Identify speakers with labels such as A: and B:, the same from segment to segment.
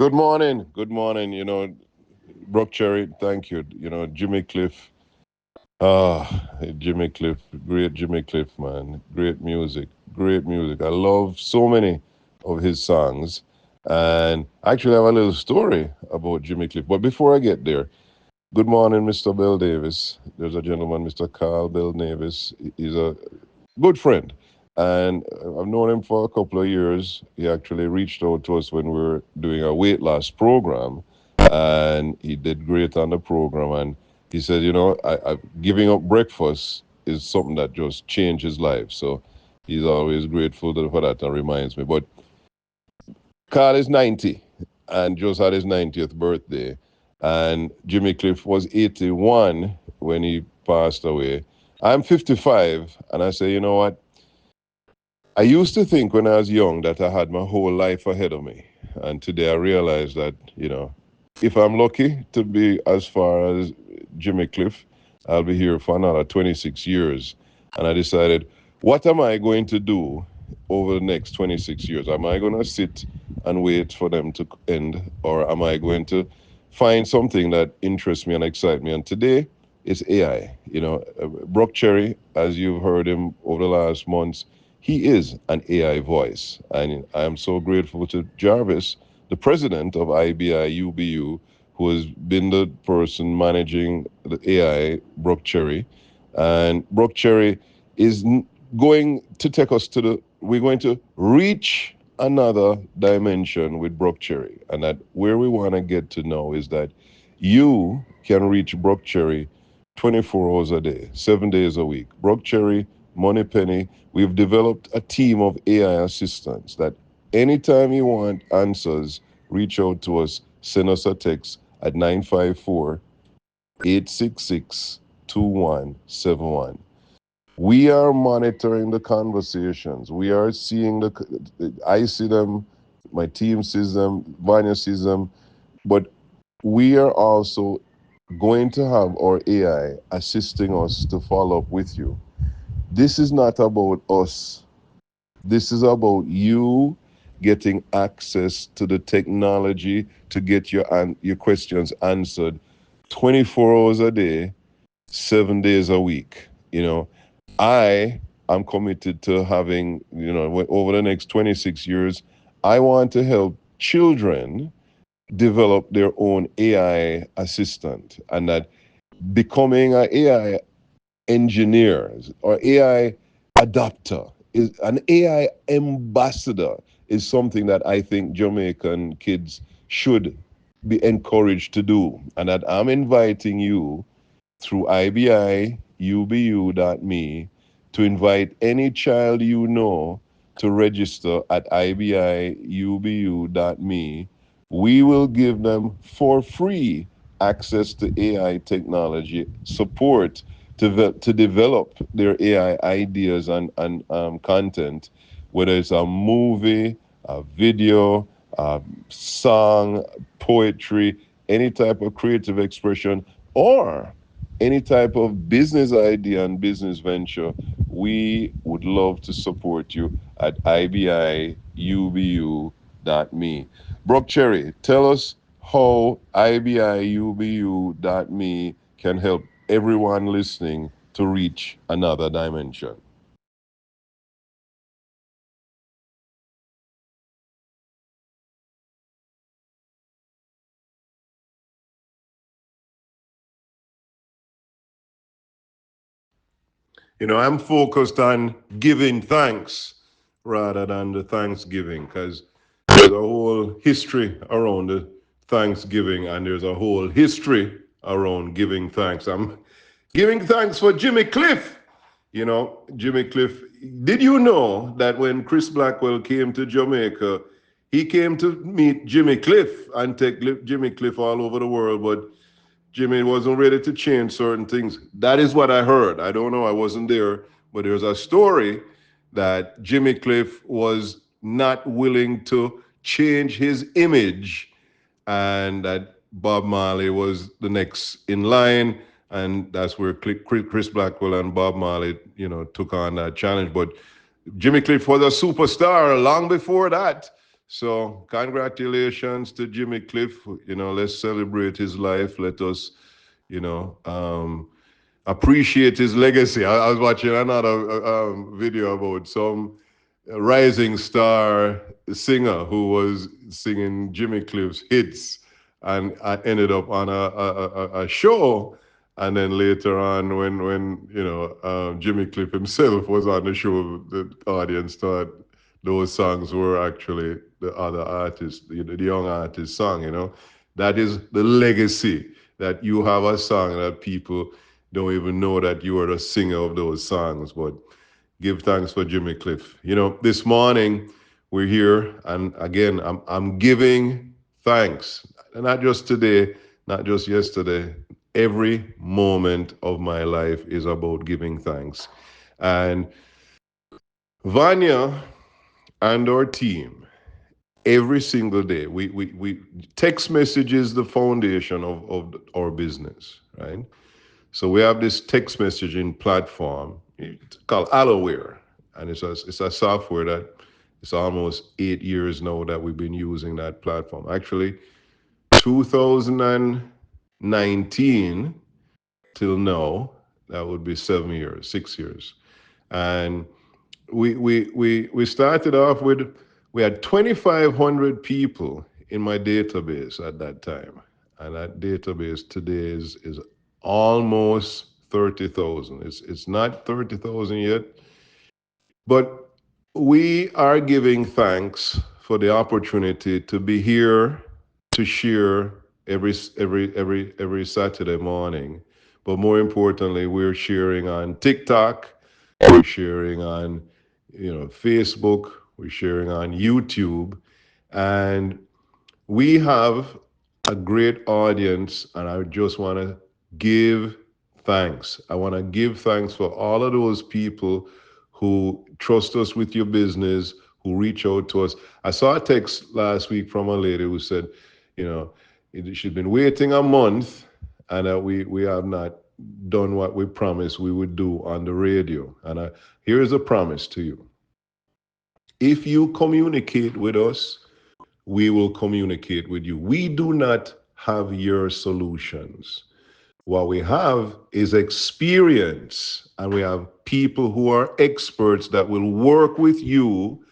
A: Good morning. Good morning. Brock Cherry, thank you. Jimmy Cliff. Jimmy Cliff, great Jimmy Cliff, man. Great music. Great music. I love so many of his songs. And actually, I have a little story about Jimmy Cliff. But before I get there, good morning, Mr. Bill Davis. There's a gentleman, Mr. Carl Bill Davis. He's a good friend. And I've known him for a couple of years. He actually reached out to us when we were doing a weight loss program, and he did great on the program. And he said, giving up breakfast is something that just changed his life. So he's always grateful for that and reminds me. But Carl is 90 and just had his 90th birthday. And Jimmy Cliff was 81 when he passed away. I'm 55, and I say, you know what? I used to think when I was young that I had my whole life ahead of me. And today I realize that, if I'm lucky to be as far as Jimmy Cliff, I'll be here for another 26 years. And I decided, what am I going to do over the next 26 years? Am I going to sit and wait for them to end? Or am I going to find something that interests me and excites me? And today, it's AI. Brock Cherry, as you've heard him over the last months, he is an AI voice. And I am so grateful to Jarvis, the president of IBI UBU, who has been the person managing the AI, Brock Cherry. And Brock Cherry is going to take us we're going to reach another dimension with Brock Cherry. And that where we want to get to now is that you can reach Brock Cherry 24 hours a day, 7 days a week. Brock Cherry, Money Penny, we've developed a team of AI assistants that anytime you want answers, reach out to us, send us a text at 954 866 2171. We are monitoring the conversations. We are seeing I see them, my team sees them, Vanya sees them, but we are also going to have our AI assisting us to follow up with you. This is not about us. This is about you getting access to the technology to get your questions answered 24 hours a day, 7 days a week. I am committed to having, over the next 26 years, I want to help children develop their own AI assistant, and that becoming an AI engineer or AI adapter is an AI ambassador is something that I think Jamaican kids should be encouraged to do, and that I'm inviting you through ibiubu.me to invite any child you know to register at ibiubu.me. We will give them for free access to AI technology support to develop their AI ideas and content, whether it's a movie, a video, a song, poetry, any type of creative expression, or any type of business idea and business venture. We would love to support you at ibiubu.me. Brock Cherry, tell us how ibiubu.me can help everyone listening to reach another dimension. I'm focused on giving thanks rather than the Thanksgiving, because there's a whole history around the Thanksgiving and there's a whole history around giving thanks. I'm giving thanks for Jimmy Cliff. Jimmy Cliff. Did you know that when Chris Blackwell came to Jamaica, he came to meet Jimmy Cliff and take Jimmy Cliff all over the world, but Jimmy wasn't ready to change certain things. That is what I heard. I don't know. I wasn't there. But there's a story that Jimmy Cliff was not willing to change his image, and that Bob Marley was the next in line. And that's where Chris Blackwell and Bob Marley, took on that challenge. But Jimmy Cliff was a superstar long before that. So congratulations to Jimmy Cliff. Let's celebrate his life. Let us, you know, appreciate his legacy. I was watching another video about some rising star singer who was singing Jimmy Cliff's hits, and I ended up on a show. And then later on, when Jimmy Cliff himself was on the show, the audience thought those songs were actually the other artists, the young artist song. That is the legacy, that you have a song that people don't even know that you are the singer of those songs. But give thanks for Jimmy Cliff. This morning we're here, and again, I'm giving thanks, not just today, not just yesterday. Every moment of my life is about giving thanks. And Vanya and our team, every single day, we text messages, the foundation of our business, right? So we have this text messaging platform called Alloware, and it's a software that it's almost 8 years now that we've been using that platform. Actually, 2019 till now, that would be 7 years, 6 years, and we started off with, we had 2,500 people in my database at that time, and that database today is almost 30,000. It's not 30,000 yet, but we are giving thanks for the opportunity to be here to share every Saturday morning. But more importantly, we're sharing on TikTok, we're sharing on Facebook, we're sharing on YouTube, and we have a great audience, and I just want to give thanks. I want to give thanks for all of those people who trust us with your business, who reach out to us. I saw a text last week from a lady who said, you know, she'd been waiting a month, and we have not done what we promised we would do on the radio. And here's a promise to you. If you communicate with us, we will communicate with you. We do not have your solutions. What we have is experience, and we have people who are experts that will work with you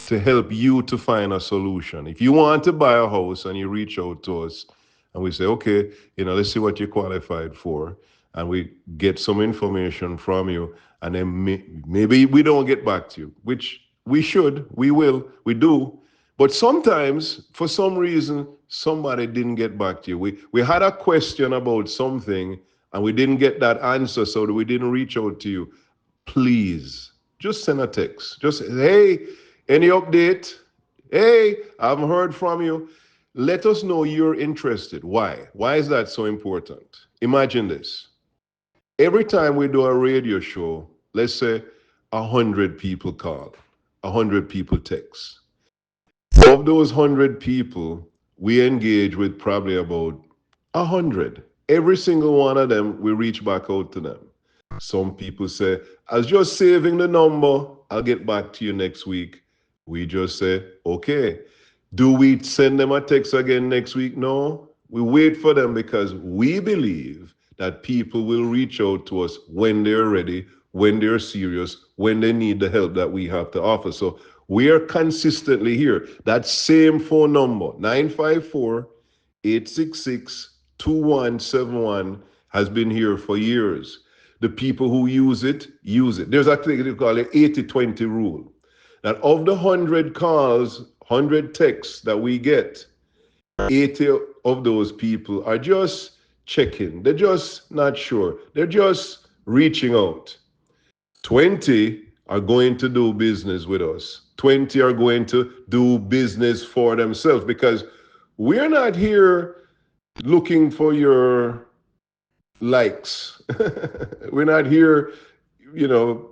A: to help you to find a solution. If you want to buy a house and you reach out to us and we say, okay, let's see what you're qualified for, and we get some information from you, and then maybe we don't get back to you, which we should, we will, we do. But sometimes, for some reason, somebody didn't get back to you. We had a question about something and we didn't get that answer, so we didn't reach out to you. Please, just send a text. Just say, hey, any update? Hey, I haven't heard from you. Let us know you're interested. Why? Why is that so important? Imagine this. Every time we do a radio show, let's say 100 people call, 100 people text. Of those 100 people, we engage with probably about 100. Every single one of them, we reach back out to them. Some people say, I was just saving the number. I'll get back to you next week. We just say, okay. Do we send them a text again next week? No. We wait for them because we believe that people will reach out to us when they're ready, when they're serious, when they need the help that we have to offer. So we are consistently here. That same phone number, 954-866-2171, has been here for years. The people who use it, use it. There's a thing they call it 80-20 rule. That of the 100 calls, 100 texts that we get, 80 of those people are just checking. They're just not sure. They're just reaching out. 20 are going to do business with us. 20 are going to do business for themselves, because we're not here looking for your likes. We're not here,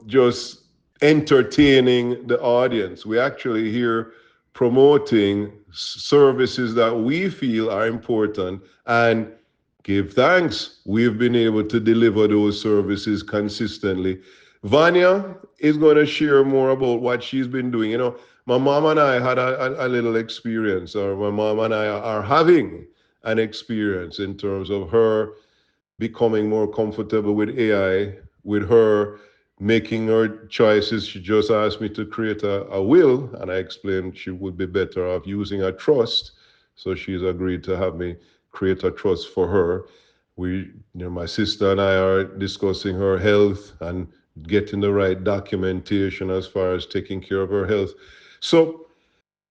A: just entertaining the audience. We're actually here promoting services that we feel are important, and give thanks. We've been able to deliver those services consistently. Vanya is going to share more about what she's been doing. My mom and I had a little experience, or my mom and I are having an experience in terms of her becoming more comfortable with AI, with her making her choices. She just asked me to create a will, and I explained she would be better off using a trust. So she's agreed to have me create a trust for her. My sister and I are discussing her health and getting the right documentation as far as taking care of her health. So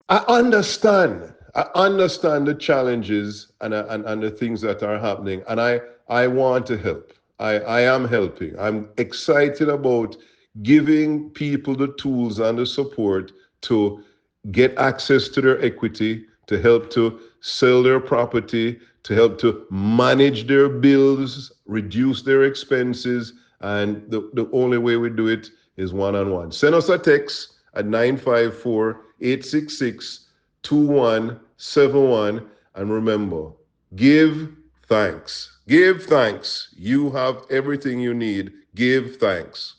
A: I understand. I understand the challenges and the things that are happening, and I want to help. I am helping. I'm excited about giving people the tools and the support to get access to their equity, to help to sell their property, to help to manage their bills, reduce their expenses. And the only way we do it is one on one. Send us a text at 954-866-2171. And remember, give thanks. Give thanks. You have everything you need. Give thanks.